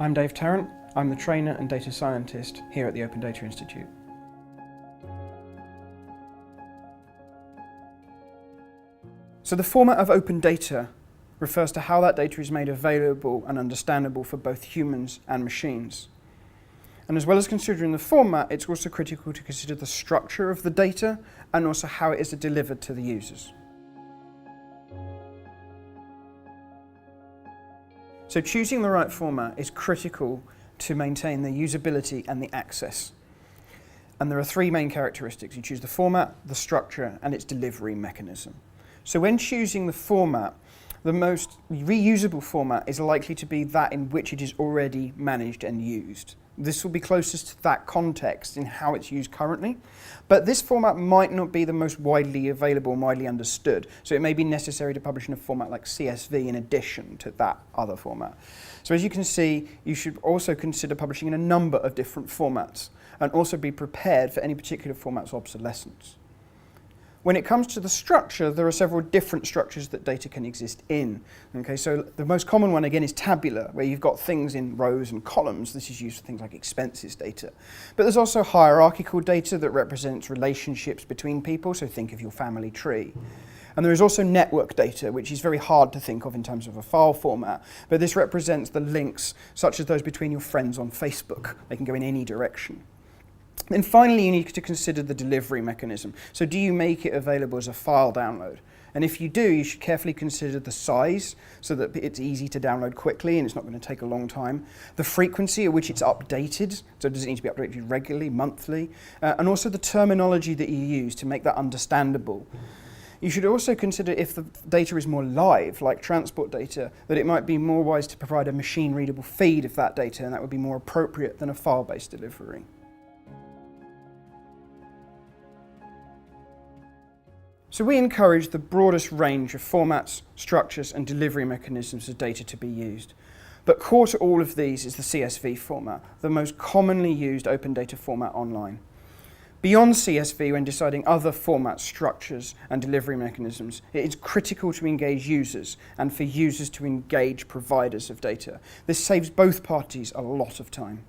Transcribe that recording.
I'm Dave Tarrant. I'm the trainer and data scientist here at the Open Data Institute. So the format of open data refers to how that data is made available and understandable for both humans and machines. And as well as considering the format, it's also critical to consider the structure of the data and also how it is delivered to the users. So choosing the right format is critical to maintain the usability and the access. And there are three main characteristics. You choose the format, the structure, and its delivery mechanism. So when choosing the format, the most reusable format is likely to be that in which it is already managed and used. This will be closest to that context in how it's used currently, but this format might not be the most widely available and widely understood, so it may be necessary to publish in a format like CSV in addition to that other format. So as you can see, you should also consider publishing in a number of different formats and also be prepared for any particular format's obsolescence. When it comes to the structure, there are several different structures that data can exist in. Okay, so the most common one, again, is tabular, where you've got things in rows and columns. This is used for things like expenses data. But there's also hierarchical data that represents relationships between people, so think of your family tree. And there is also network data, which is very hard to think of in terms of a file format, but this represents the links, such as those between your friends on Facebook. They can go in any direction. Then finally, you need to consider the delivery mechanism. So do you make it available as a file download? And if you do, you should carefully consider the size so that it's easy to download quickly and it's not going to take a long time. The frequency at which it's updated, so does it need to be updated regularly, monthly? And also the terminology that you use to make that understandable. You should also consider if the data is more live, like transport data, that it might be more wise to provide a machine-readable feed of that data, and that would be more appropriate than a file-based delivery. So we encourage the broadest range of formats, structures, and delivery mechanisms of data to be used. But core to all of these is the CSV format, the most commonly used open data format online. Beyond CSV, when deciding other formats, structures, and delivery mechanisms, it is critical to engage users and for users to engage providers of data. This saves both parties a lot of time.